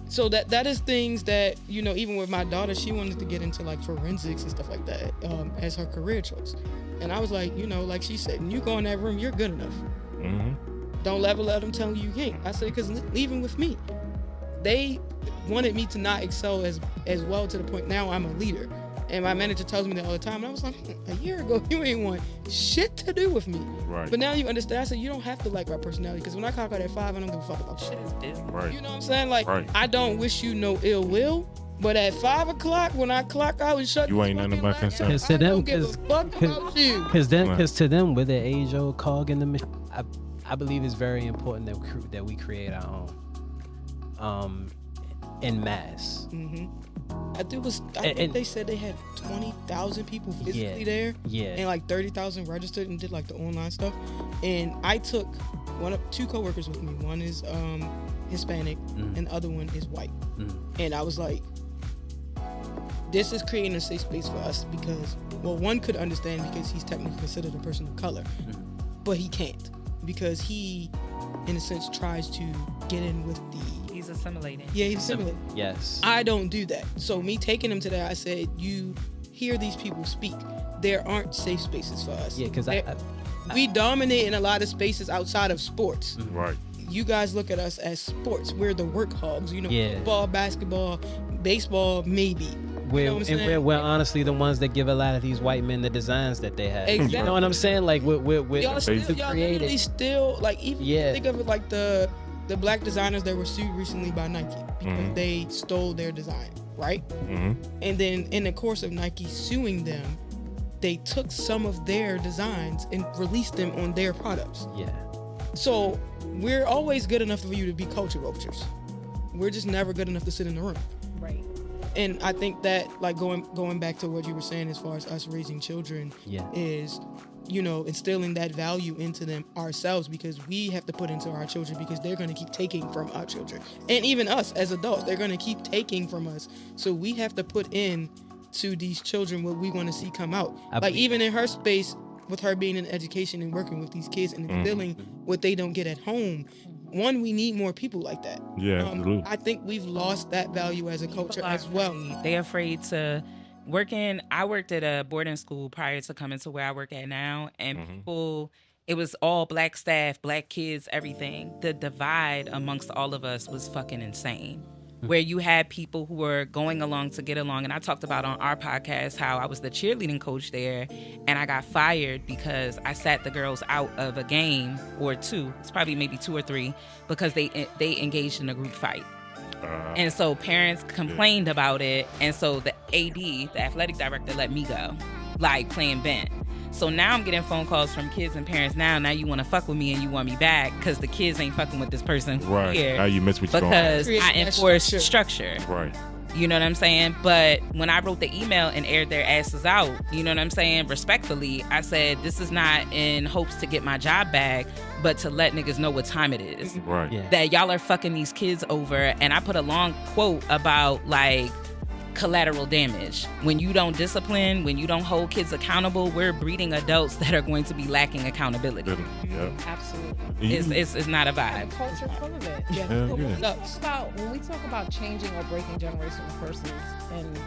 So that is things that, you know, even with my daughter, she wanted to get into like forensics and stuff like that as her career choice. And I was like, you know, like she said, you go in that room, you're good enough. Don't ever let them tell you can't. I said, because even with me, they wanted me to not excel as well to the point now I'm a leader. And my manager tells me that all the time. And I was like, a year ago, you ain't want shit to do with me. Right. But now you understand. I said, you don't have to like my personality. Because when I clock out at 5, I don't give a fuck about shit. Right. You know what I'm saying? Like, right. I don't wish you no ill will. But at 5 o'clock, when I clock out and shut you ain't none of my concern. Because to them, because to them, we're the age-old cog in the machine. I believe it's very important that we create our own, in mass. I think they said they had 20,000 people physically there. Yeah. And like 30,000 registered and did like the online stuff. And I took two coworkers with me. One is Hispanic and the other one is white. And I was like, this is creating a safe space for us because, well, one could understand because he's technically considered a person of color, but he can't because he, in a sense, tries to get in with the... He's assimilating. Yeah, he's assimilating. Yes. I don't do that. So me taking him to that, I said, you hear these people speak. There aren't safe spaces for us. Yeah, because we dominate in a lot of spaces outside of sports. Right. You guys look at us as sports. We're the work hogs. You know, football, basketball, baseball, maybe. We're honestly the ones that give a lot of these white men the designs that they have. Exactly. You know what I'm saying? Like we're y'all literally still like even think of it like the black designers that were sued recently by Nike because they stole their design, right? And then in the course of Nike suing them, they took some of their designs and released them on their products. Yeah. So we're always good enough for you to be culture vultures. We're just never good enough to sit in the room. Right. And I think that, like, going back to what you were saying as far as us raising children is, you know, instilling that value into them ourselves because we have to put into our children because they're going to keep taking from our children. And even us as adults, they're going to keep taking from us. So we have to put in to these children what we want to see come out. Like, even in her space, with her being in education and working with these kids and instilling what they don't get at home, one, we need more people like that. Yeah, absolutely. I think we've lost that value as a culture as well. They're afraid to I worked at a boarding school prior to coming to where I work at now, and people, it was all black staff, black kids, everything. The divide amongst all of us was fucking insane. Where you had people who were going along to get along. And I talked about on our podcast how I was the cheerleading coach there and I got fired because I sat the girls out of a game or two. It's probably maybe 2 or 3 because they engaged in a group fight. And so parents complained about it. And so the AD, the athletic director, let me go, like playing bent. So now I'm getting phone calls from kids and parents now you want to fuck with me and you want me back because the kids ain't fucking with this person here. Now you miss what you're doing. Because I enforce structure. Right. You know what I'm saying? But when I wrote the email and aired their asses out, you know what I'm saying? Respectfully, I said, this is not in hopes to get my job back, but to let niggas know what time it is. Right. Yeah. That y'all are fucking these kids over. And I put a long quote about like collateral damage. When you don't discipline, when you don't hold kids accountable, we're breeding adults that are going to be lacking accountability. Yeah. Absolutely. It's not a vibe. And the culture full of it. When we talk about changing or breaking generational curses and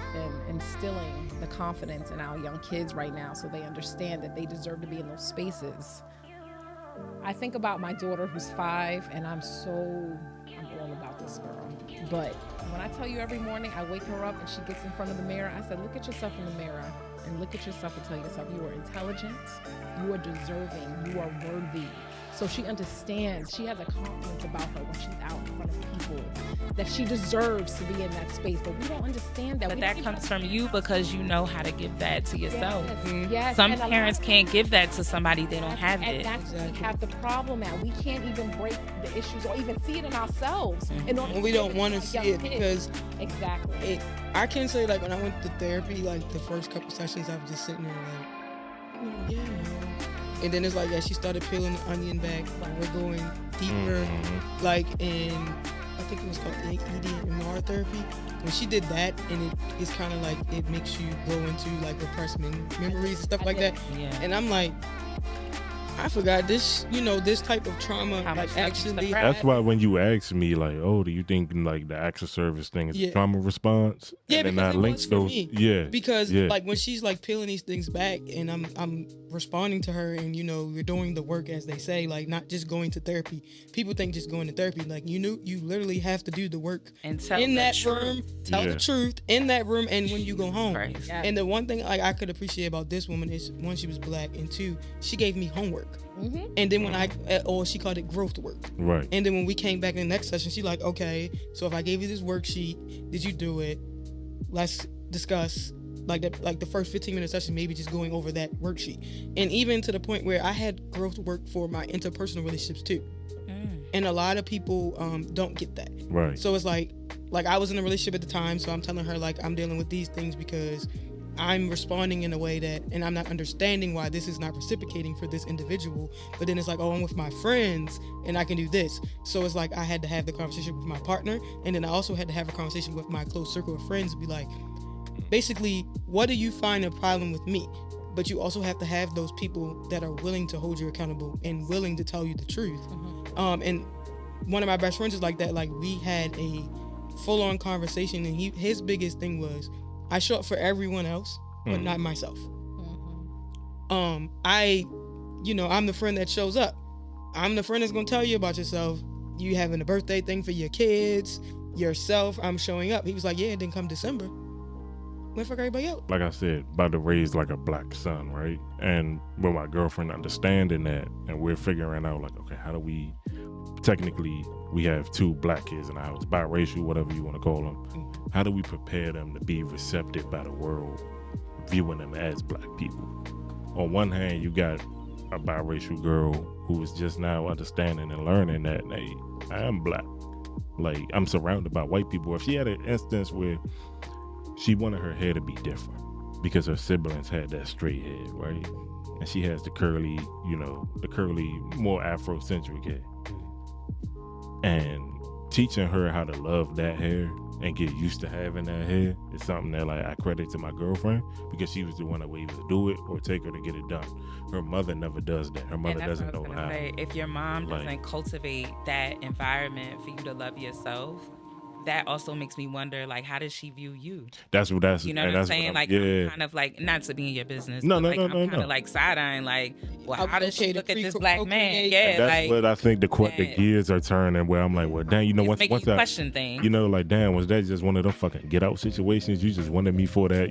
instilling the confidence in our young kids right now so they understand that they deserve to be in those spaces, I think about my daughter who's 5 and I'm all about this girl. But when I tell you every morning I wake her up and she gets in front of the mirror, I said, look at yourself in the mirror and look at yourself and tell yourself you are intelligent, you are deserving, you are worthy. So she understands, she has a confidence about her when she's out in front of people that she deserves to be in that space. But we don't understand that. But that comes from you because you know how to give that to yourself. Yes. Some parents can't give that to somebody they don't have it. And that's what we have the problem at. We can't even break the issues or even see it in ourselves. And we don't want to see it because I can say, like, when I went to therapy, like the first couple sessions, I was just sitting there like, and then it's like, she started peeling the onion back. Like, we're going deeper, like in, I think it was called EDMR therapy. When she did that, and it's kind of like it makes you go into like repressed memories and stuff like that. Yeah. And I'm like, I forgot this, this type of trauma, like actually. That's why when you ask me, like, oh, do you think like the acts of service thing is a trauma response? Yeah, and because I link those. Me. Yeah, because like when she's like peeling these things back, and I'm responding to her, and you're doing the work, as they say, like not just going to therapy. People think just going to therapy, like you literally have to do the work and tell in that room, tell the truth in that room, and when you go home. Yeah. And the one thing like I could appreciate about this woman is, one, she was Black, and two, she gave me homework. Mm-hmm. And then when she called it growth work. Right. And then when we came back in the next session, she like, okay, so if I gave you this worksheet, did you do it? Let's discuss like the first 15-minute session, maybe just going over that worksheet. And even to the point where I had growth work for my interpersonal relationships too. And a lot of people don't get that. Right. So it's like I was in a relationship at the time, so I'm telling her like I'm dealing with these things because I'm responding in a way that, and I'm not understanding why this is not reciprocating for this individual. But then it's like, oh, I'm with my friends and I can do this. So it's like I had to have the conversation with my partner, and then I also had to have a conversation with my close circle of friends to be like, basically, what do you find a problem with me? But you also have to have those people that are willing to hold you accountable and willing to tell you the truth. Mm-hmm. And one of my best friends is like that. Like, we had a full-on conversation, and his biggest thing was, I show up for everyone else, but not myself. Mm-hmm. I'm the friend that shows up. I'm the friend that's gonna tell you about yourself. You having a birthday thing for your kids, yourself. I'm showing up. He was like, yeah, it didn't come December. Went for everybody else. Like I said, about to raise like a Black son, right? And with my girlfriend understanding that, and we're figuring out like, okay, how do we, technically, we have 2 Black kids in the house, biracial, whatever you want to call them. Mm-hmm. How do we prepare them to be receptive by the world, viewing them as Black people? On one hand, you got a biracial girl who is just now understanding and learning that, hey, I am Black. Like, I'm surrounded by white people. If she had an instance where she wanted her hair to be different because her siblings had that straight head, right? And she has the curly, more Afrocentric hair. And teaching her how to love that hair and get used to having that hair is something that like I credit to my girlfriend, because she was the one that would either do it or take her to get it done. Her mother never does that. Her mother doesn't know how. If your mom doesn't cultivate that environment for you to love yourself, that also makes me wonder, like, how does she view you? That's what I'm saying? Like, I'm kind of like, not to be in your business. I'm kind of like side-eyeing, like, well, how does she look at this Black man? Yeah, that's like, what I think the gears are turning, where I'm like, well, damn, once that question thing, like, damn, was that just one of them fucking get out situations? You just wanted me for that,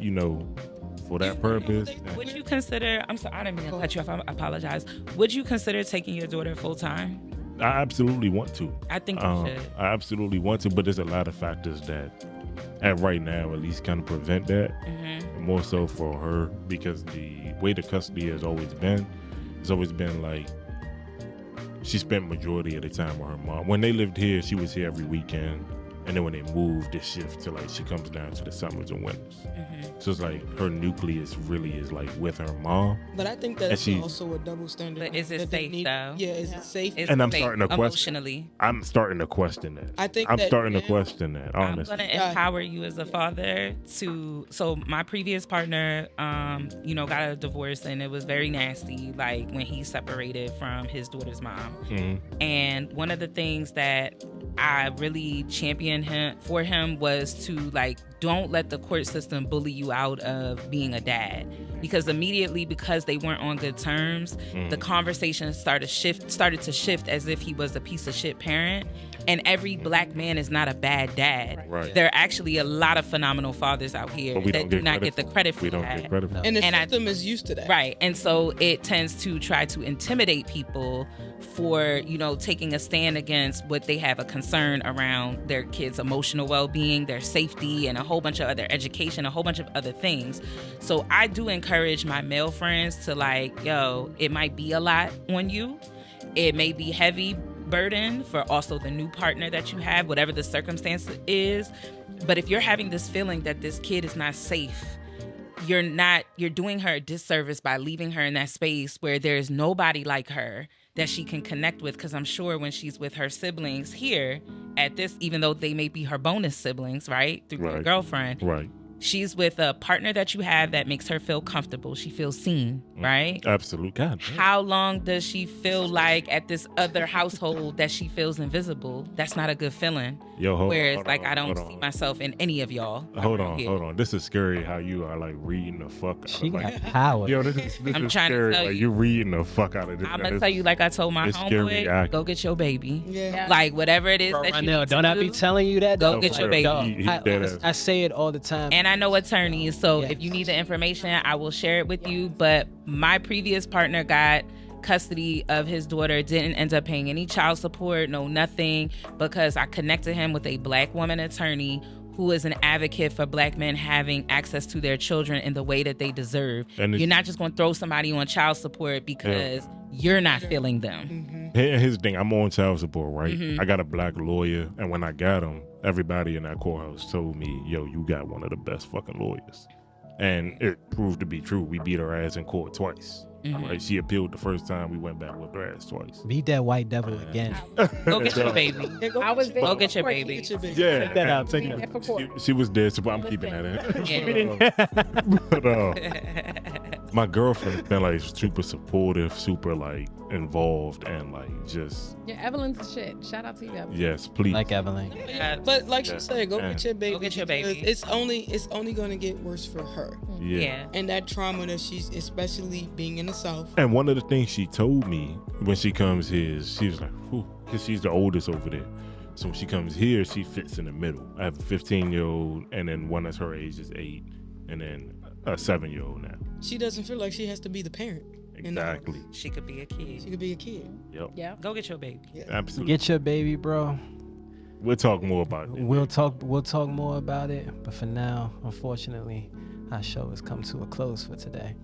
for that purpose? Would you consider? I'm sorry, I didn't mean to cut you off. I apologize. Would you consider taking your daughter full time? I absolutely want to. I think you should. I absolutely want to, but there's a lot of factors that, right now, at least kind of prevent that. Mm-hmm. More so for her, because the way the custody has always been, it's always been like, she spent majority of the time with her mom. When they lived here, she was here every weekend. And then when they moved, it shift to like, she comes down to the summers and winters. Mm-hmm. So it's like her nucleus really is like with her mom. But I think that's also a double standard. But is it safe though? Yeah, is it safe? And I'm starting to question. Emotionally. I'm starting to question that. I think I'm starting to question that, honestly. I'm going to empower you as a father to, so my previous partner, got a divorce, and it was very nasty, like when he separated from his daughter's mom. Mm-hmm. And one of the things that I really championed for him was to like, don't let the court system bully you out of being a dad, because immediately, because they weren't on good terms, the conversation started to shift as if he was a piece of shit parent. And every Black man is not a bad dad. Right. There are actually a lot of phenomenal fathers out here that do not get the credit for that. And the system is used to that. Right. And so it tends to try to intimidate people for, taking a stand against what they have a concern around their kids' emotional well-being, their safety, and a whole bunch of other education, a whole bunch of other things. So I do encourage my male friends to like, it might be a lot on you. It may be heavy burden for also the new partner that you have, whatever the circumstance is. But if you're having this feeling that this kid is not safe, you're doing her a disservice by leaving her in that space where there's nobody like her that she can connect with. Because I'm sure when she's with her siblings here at this, even though they may be her bonus siblings, right, through her girlfriend, right, she's with a partner that you have that makes her feel comfortable. She feels seen, right? Absolute. God. How long does she feel like at this other household that she feels invisible? That's not a good feeling. Whereas, like, I don't see myself in any of y'all. Hold on. This is scary how you are, like, reading the fuck out She of got power. Yo, this is I'm trying scary. to tell like, you. you're reading the fuck out of this. I'm going to tell you, like I told my homeboy, go get your baby. Yeah. Like, whatever it is that you need don't I be telling you that? Go get your baby. I say it all the time. And I know attorneys, so if you need the information, I will share it with you. But my previous partner got custody of his daughter, didn't end up paying any child support, no nothing, because I connected him with a Black woman attorney who is an advocate for Black men having access to their children in the way that they deserve. And you're not just going to throw somebody on child support because you're not feeling them. Here's the thing, I'm on child support, right? I got a Black lawyer, and when I got him, everybody in that courthouse told me, yo, you got one of the best fucking lawyers. And it proved to be true. We beat her ass in court twice. Right? She appealed the first time. We went back with her ass twice. Beat that white devil again. Go get your baby. I was there. Go get your baby. Yeah. Take that out. Take that out. She was there, so I'm keeping that in. Yeah. But my girlfriend's been like super supportive, super like involved, and like just. Yeah, Evelyn's the shit. Shout out to you, Evelyn. Yes, please. Like Evelyn. But like she said, go get your baby. Go get your baby. It's only going to get worse for her. Yeah. And that trauma that she's, especially being in the South. And one of the things she told me when she comes here is she was like, because she's the oldest over there. So when she comes here, she fits in the middle. I have a 15-year-old, and then one that's her age is 8, and then a 7-year-old now. She doesn't feel like she has to be the parent. Exactly. She could be a kid. She could be a kid. Yep. Yeah. Go get your baby. Yeah. Absolutely. Get your baby, bro. We'll talk more about it. We'll talk more about it. But for now, unfortunately, our show has come to a close for today.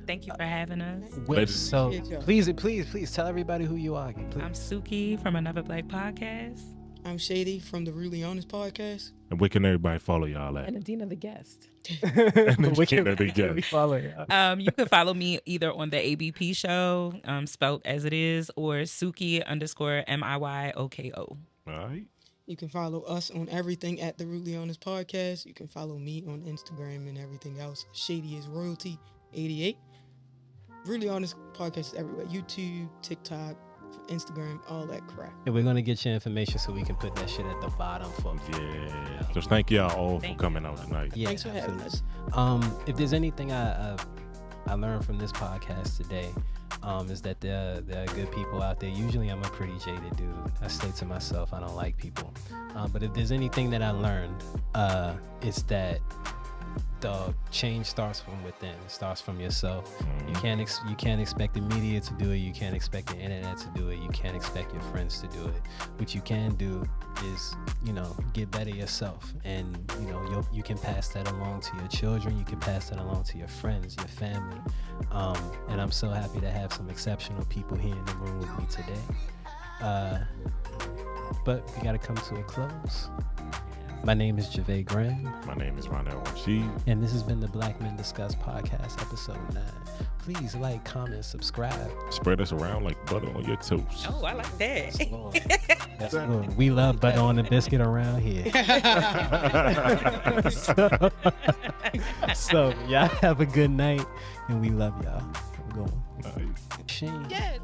Thank you for having us. So please tell everybody who you are. Please. I'm Suki from Auva Black Podcast. I'm Shady from the Really Honest Podcast. And where can everybody follow y'all at? And Adeena the guest. Where can we follow y'all? You can follow me either on the ABP show, spelled as it is, or Suki_MIYOKO. All right. You can follow us on everything at the Really Honest Podcast. You can follow me on Instagram and everything else. Shady is Royalty 88. Really Honest Podcast is everywhere. YouTube, TikTok, Instagram, all that crap. And we're gonna get your information so we can put that shit at the bottom for Yeah. So thank y'all all for coming out tonight. Yeah, Thanks for having us. If there's anything I learned from this podcast today, is that there are good people out there. Usually I'm a pretty jaded dude. I stay to myself. I don't like people. But if there's anything that I learned, it's that the change starts from within. It starts from yourself. You can't expect the media to do it. You can't expect the internet to do it. You can't expect your friends to do it. What you can do is, get better yourself, and you can pass that along to your children. You can pass that along to your friends, your family. And I'm so happy to have some exceptional people here in the room with me today. But we gotta come to a close. My name is Javay Graham. My name is Ronell Rashid. And this has been the Black Men Discuss Podcast, episode 9. Please like, comment, subscribe. Spread us around like butter on your toast. Oh, I like that. That's good. We love butter on the biscuit around here. So y'all have a good night, and we love y'all. I'm going. Nice. Shane. Yeah.